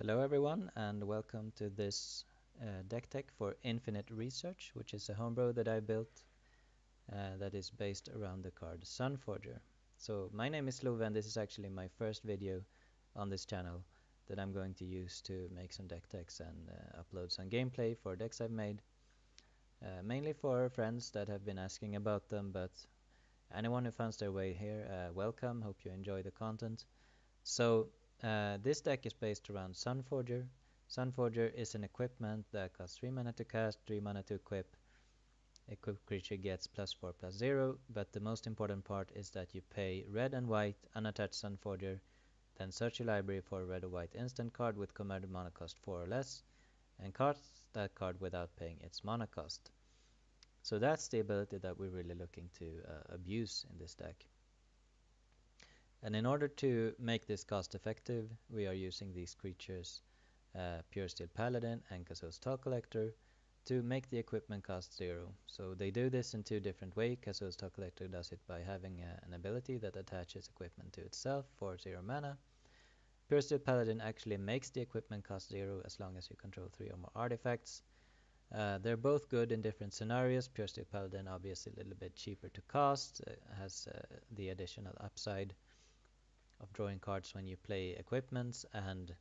Hello everyone and welcome to this DECKTECH for Infinite Research, which is a homebrew that I built that is based around the card Sunforger. So my name is Love and this is actually my first video on this channel that I'm going to use to make some DECKTECHs and upload some gameplay for decks I've made. Mainly for friends that have been asking about them, but anyone who finds their way here, welcome, hope you enjoy the content. So this deck is based around Sunforger. Sunforger is an equipment that costs 3 mana to cast, 3 mana to equip. Equipped creature gets +4/+0, but the most important part is that you pay red and white, unattached Sunforger, then search your library for a red or white instant card with commanded mana cost 4 or less, and cast that card without paying its mana cost. So that's the ability that we're really looking to abuse in this deck. And in order to make this cost effective, we are using these creatures, Pure Steel Paladin and Kazoo's Toll Collector, to make the equipment cost 0. So they do this in two different ways. Kazoo's Toll Collector does it by having an ability that attaches equipment to itself for 0 mana. Pure Steel Paladin actually makes the equipment cost 0 as long as you control 3 or more artifacts. They're both good in different scenarios. Pure Steel Paladin obviously a little bit cheaper to cast, has the additional upside of drawing cards when you play equipments and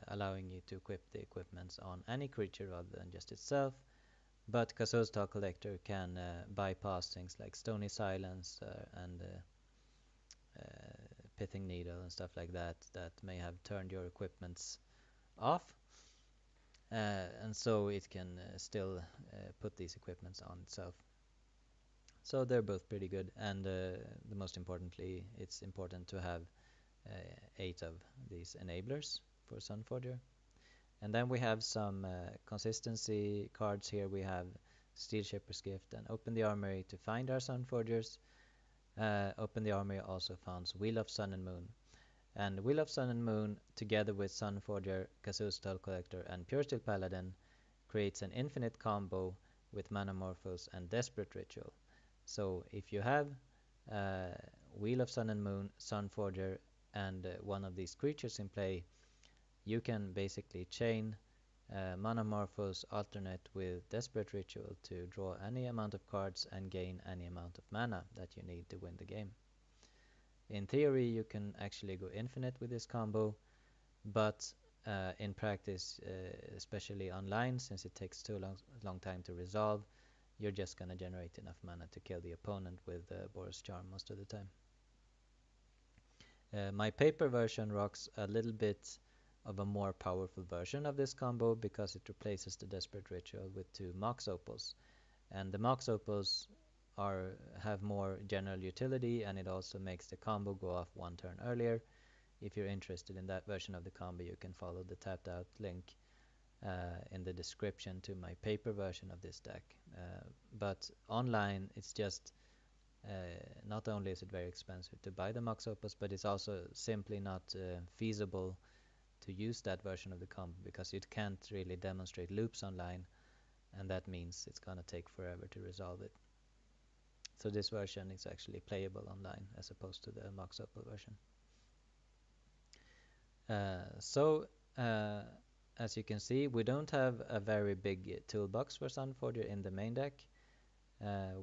allowing you to equip the equipments on any creature rather than just itself. But Kazoo's Toll Collector can bypass things like Stony Silence and Pithing Needle and stuff like that that may have turned your equipments off. And so it can still put these equipments on itself. So they're both pretty good, and the most importantly, it's important to have 8 of these enablers for Sunforger. And then we have some consistency cards here. We have Steel Shaper's Gift and Open the Armory to find our Sunforgers. Open the Armory also founds Wheel of Sun and Moon. And Wheel of Sun and Moon, together with Sunforger, Kazoo's Toll Collector, and Pure Steel Paladin, creates an infinite combo with Manamorphose and Desperate Ritual. So if you have Wheel of Sun and Moon, Sunforger, and one of these creatures in play, you can basically chain Manamorphose alternate with Desperate Ritual to draw any amount of cards and gain any amount of mana that you need to win the game. In theory, you can actually go infinite with this combo, but in practice, especially online, since it takes too long time to resolve, you're just going to generate enough mana to kill the opponent with Boros Charm most of the time. My paper version rocks a little bit of a more powerful version of this combo because it replaces the Desperate Ritual with 2 Mox Opals. And the Mox Opals have more general utility, and it also makes the combo go off 1 turn earlier. If you're interested in that version of the combo, you can follow the tapped out link in the description to my paper version of this deck. But online, it's just not only is it very expensive to buy the Mox Opals, but it's also simply not feasible to use that version of the combo because it can't really demonstrate loops online, and that means it's gonna take forever to resolve it. So this version is actually playable online as opposed to the Mox Opal version. As you can see, we don't have a very big toolbox for Sunforger in the main deck.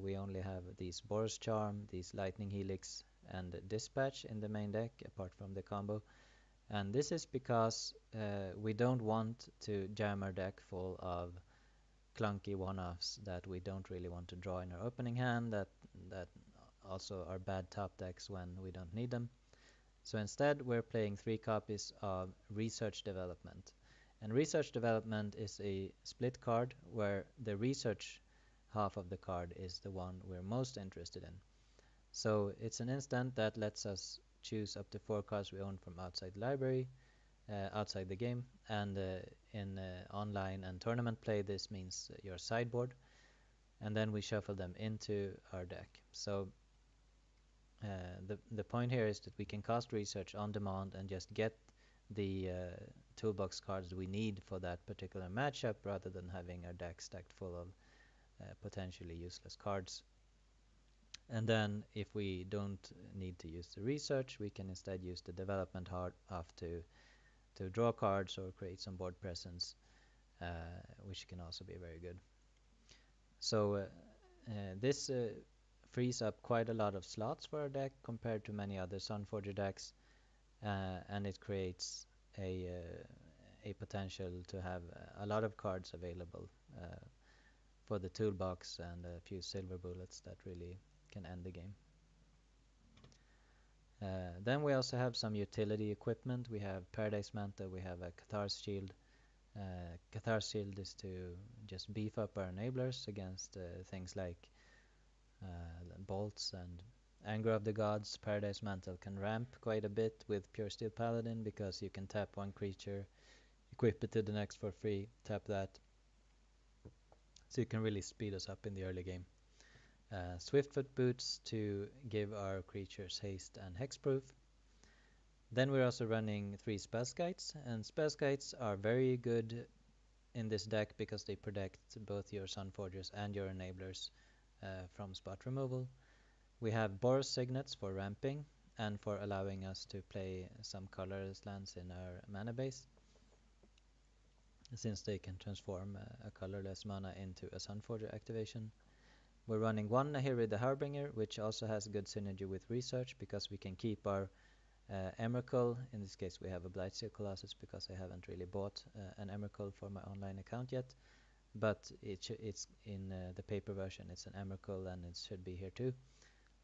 We only have these Boros Charm, these Lightning Helix, and Dispatch in the main deck, apart from the combo. And this is because we don't want to jam our deck full of clunky one-offs that we don't really want to draw in our opening hand, that also are bad top decks when we don't need them. So instead, we're playing 3 copies of Research Development. And Research Development is a split card where the research half of the card is the one we're most interested in. So it's an instant that lets us choose up to 4 cards we own from outside the library, outside the game, and in online and tournament play this means your sideboard, and then we shuffle them into our deck. So the point here is that we can cast research on demand and just get the toolbox cards we need for that particular matchup rather than having our deck stacked full of potentially useless cards. And then if we don't need to use the research, we can instead use the development half to to draw cards or create some board presence, which can also be very good. So this frees up quite a lot of slots for our deck compared to many other Sunforger decks, and it creates a potential to have a lot of cards available for the toolbox and a few silver bullets that really can end the game. Then we also have some utility equipment. We have Paradise Mantle, we have a Cathar's Shield. Cathar's Shield is to just beef up our enablers against things like bolts and Anger of the Gods. Paradise Mantle can ramp quite a bit with Pure Steel Paladin because you can tap one creature, equip it to the next for free, tap that. So you can really speed us up in the early game. Swiftfoot Boots to give our creatures haste and hexproof. Then we're also running 3 Spellskites, and Spellskites are very good in this deck because they protect both your Sunforgers and your enablers from spot removal. We have Boros Signets for ramping and for allowing us to play some colorless lands in our mana base, since they can transform a colorless mana into a Sunforger activation. We're running 1 Nahiri the Harbinger, which also has good synergy with research because we can keep our Emrakul. In this case we have a Blightsteel Colossus because I haven't really bought an Emrakul for my online account yet, but it's in the paper version, it's an Emrakul and it should be here too.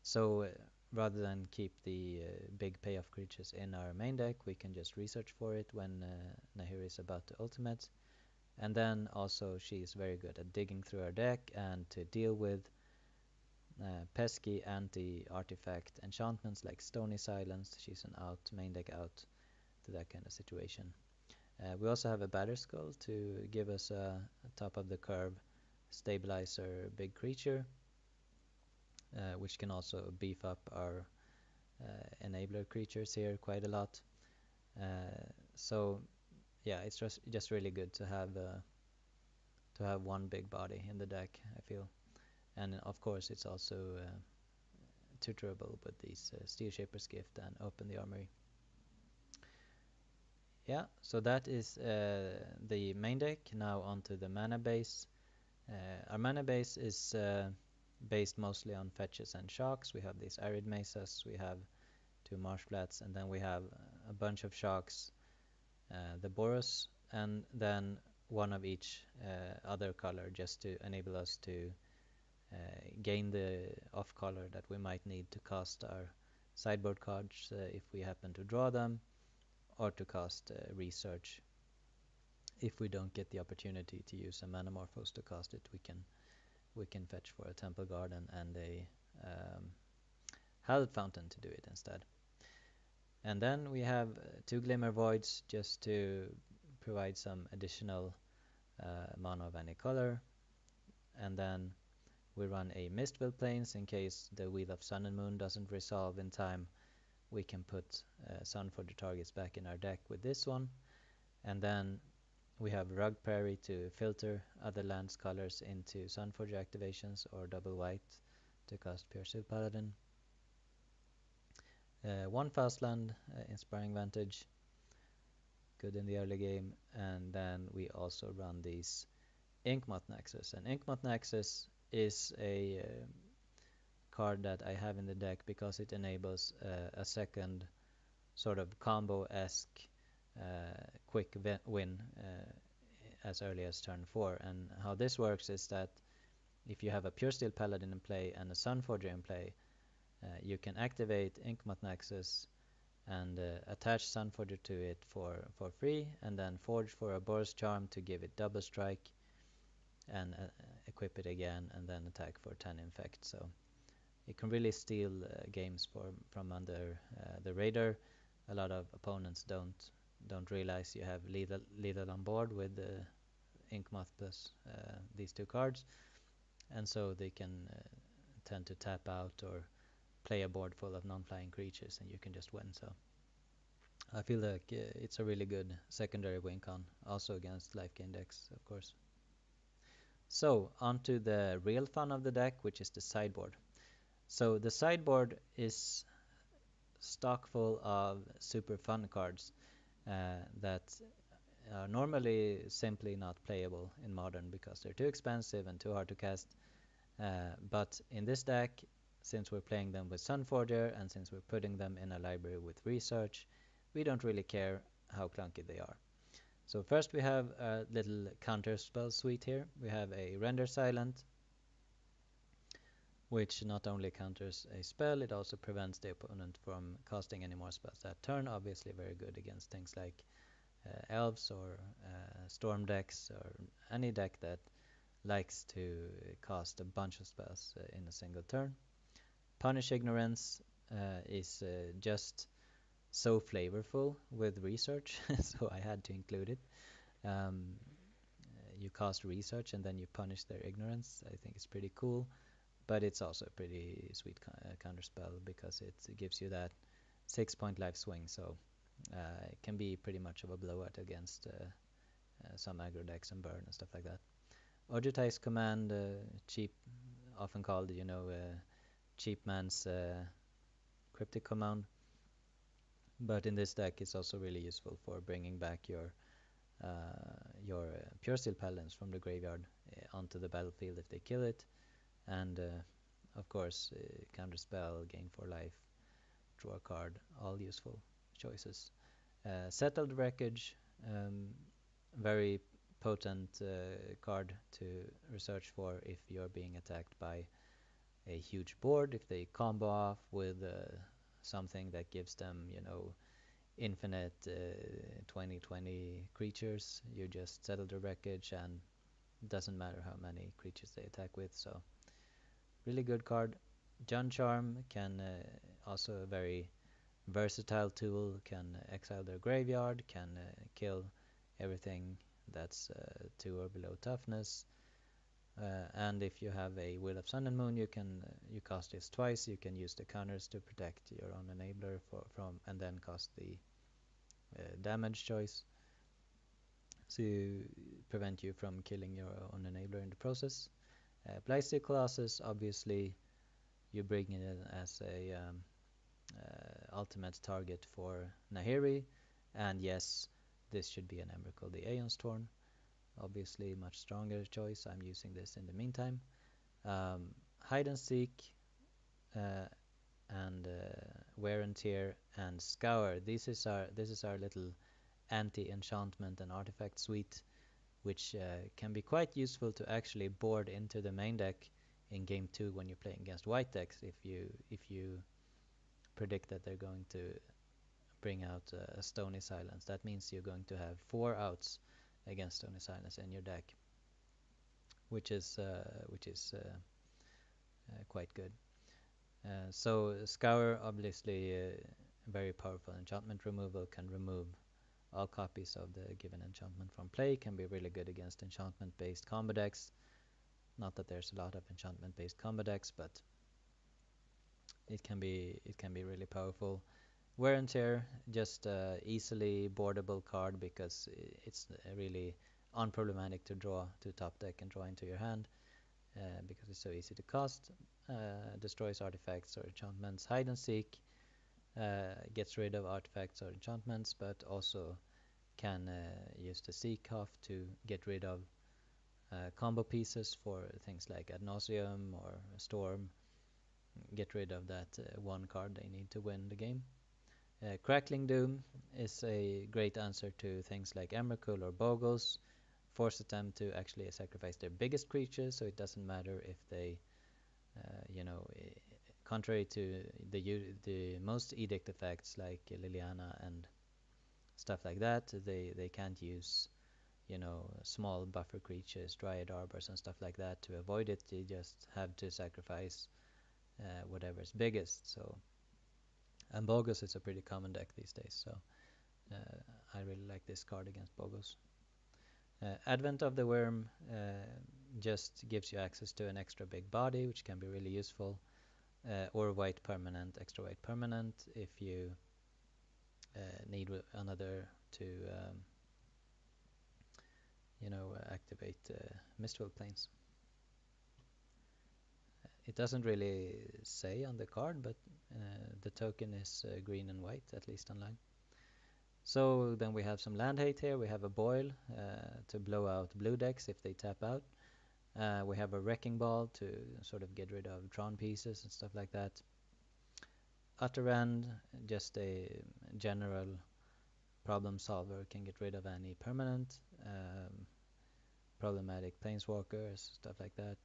So rather than keep the big payoff creatures in our main deck, we can just research for it when Nahiri is about to ultimate. And then also she is very good at digging through our deck and to deal with pesky anti-artifact enchantments like Stony Silence. She's an main deck out to that kind of situation. We also have a Batterskull to give us a top of the curve stabilizer big creature, which can also beef up our enabler creatures here quite a lot. So yeah, it's just really good to have one big body in the deck, I feel. And of course it's also tutorable with these Steel Shaper's Gift and Open the Armory. Yeah, so that is the main deck. Now onto the mana base. Our mana base is based mostly on fetches and shocks. We have these Arid Mesas, we have 2 Marsh Flats, and then we have a bunch of shocks, the Boros, and then 1 of each other color just to enable us to gain the off color that we might need to cast our sideboard cards if we happen to draw them, or to cast research. If we don't get the opportunity to use a Manamorphose to cast it, we can fetch for a Temple Garden and a Hallowed Fountain to do it instead. And then we have 2 Glimmer Voids just to provide some additional mana of any color. And then we run a Mistveil Plains in case the Wheel of Sun and Moon doesn't resolve in time. We can put Sunforger targets back in our deck with this one. And then we have Rug Prairie to filter other lands colors into Sunforger activations, or double white to cast Pure Steel Paladin. 1 fast land, Inspiring Vantage, good in the early game. And then we also run these Inkmoth Nexus. And Inkmoth Nexus is a card that I have in the deck because it enables a second sort of combo-esque quick win as early as turn 4. And how this works is that if you have a Pure Steel Paladin in play and a Sunforger in play, you can activate Inkmoth Nexus and attach Sunforger to it for free, and then forge for a Boros Charm to give it double strike, and equip it again, and then attack for 10 infect. So you can really steal games from under the radar. A lot of opponents don't realize you have lethal on board with the Inkmoth plus these 2 cards, and so they can tend to tap out or play a board full of non-flying creatures, and you can just win. So I feel like it's a really good secondary win con, also against life gain decks, of course. So onto the real fun of the deck, which is the sideboard. So the sideboard is stock full of super fun cards, that are normally simply not playable in Modern because they're too expensive and too hard to cast. But in this deck, since we're playing them with Sunforger and since we're putting them in a library with research, we don't really care how clunky they are. So first we have a little counter spell suite here. We have a Render Silent, which not only counters a spell, it also prevents the opponent from casting any more spells that turn. Obviously very good against things like elves or storm decks or any deck that likes to cast a bunch of spells in a single turn. Punish Ignorance is just so flavorful with research, so I had to include it. Um, you cast research and then you punish their ignorance. I think it's pretty cool, but it's also a pretty sweet counter spell because it gives you that 6-point life swing, so it can be pretty much of a blowout against some aggro decks and burn and stuff like that. Ojutai's Command, cheap, often called, cheap man's cryptic command, but in this deck it's also really useful for bringing back your Pure Steel Paladins from the graveyard onto the battlefield if they kill it, and of course counterspell, gain 4 life, draw a card, all useful choices. Settled Wreckage, very potent card to research for if you're being attacked by a huge board. If they combo off with something that gives them, infinite 20/20 creatures, you just settle the wreckage and it doesn't matter how many creatures they attack with. So really good card. Jun Charm can also a very versatile tool, can exile their graveyard, can kill everything that's 2 or below toughness. And if you have a Will of Sun and Moon, you cast this twice. You can use the counters to protect your own enabler from, and then cast the damage choice to prevent you from killing your own enabler in the process. Blightsteel Colossus, obviously, you bring it in as a ultimate target for Nahiri, and yes, this should be an Emrakul the Aeon Storm. Obviously, much stronger choice. I'm using this in the meantime. Hide and Seek uh, and Wear and Tear and Scour. This is our little anti-enchantment and artifact suite, which can be quite useful to actually board into the main deck in game 2 when you're playing against white decks. If you predict that they're going to bring out a Stony Silence, that means you're going to have 4 outs against Stony Silence in your deck, which is quite good. So Scour, obviously, very powerful enchantment removal, can remove all copies of the given enchantment from play, can be really good against enchantment-based combo decks. Not that there's a lot of enchantment-based combo decks, but it can be really powerful. Wear and Tear, just easily boardable card because it's really unproblematic to draw to top deck and draw into your hand because it's so easy to cast. Destroys artifacts or enchantments. Hide and Seek gets rid of artifacts or enchantments, but also can use the Seek off to get rid of combo pieces for things like Ad Nauseam or Storm. Get rid of that one card they need to win the game. Crackling Doom is a great answer to things like Emrakul or Bogos. Forces them to actually sacrifice their biggest creatures, so it doesn't matter if they, contrary to the most edict effects like Liliana and stuff like that, they can't use, small buffer creatures, Dryad Arbors and stuff like that to avoid it. They just have to sacrifice whatever's biggest. So, and Bogus is a pretty common deck these days, so I really like this card against Bogus. Advent of the Worm just gives you access to an extra big body, which can be really useful, or white permanent, extra white permanent if you need another to, activate Mistfall Plains. It doesn't really say on the card, but the token is green and white, at least online. So then we have some land hate here. We have a boil to blow out blue decks if they tap out. We have a wrecking ball to sort of get rid of Tron pieces and stuff like that. Utter end, just a general problem solver, can get rid of any permanent, problematic planeswalkers, stuff like that.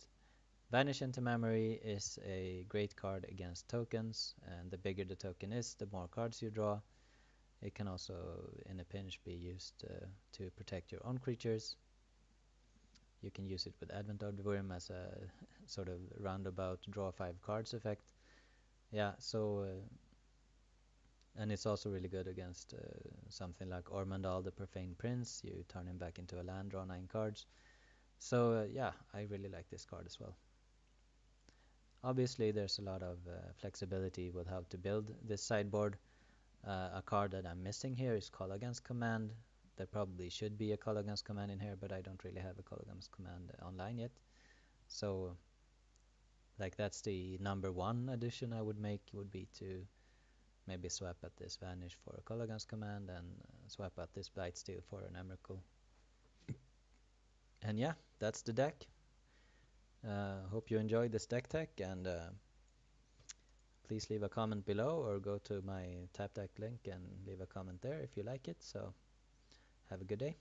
Vanish into Memory is a great card against tokens, and the bigger the token is, the more cards you draw. It can also, in a pinch, be used to protect your own creatures. You can use it with Advent of the Worm as a sort of roundabout draw 5 cards effect. Yeah, so and it's also really good against something like Ormondal the Profane Prince. You turn him back into a land, draw 9 cards. So yeah, I really like this card as well. Obviously, there's a lot of flexibility with how to build this sideboard. A card that I'm missing here is Call Against Command. There probably should be a Call Against Command in here, but I don't really have a Call Against Command online yet. So, like, that's the number one addition I would make, would be to maybe swap out this Vanish for a Call Against Command and swap out this Blightsteel for an Emrakul. And yeah, that's the deck. Hope you enjoyed this deck tech, and please leave a comment below or go to my tap deck link and leave a comment there if you like it. So have a good day.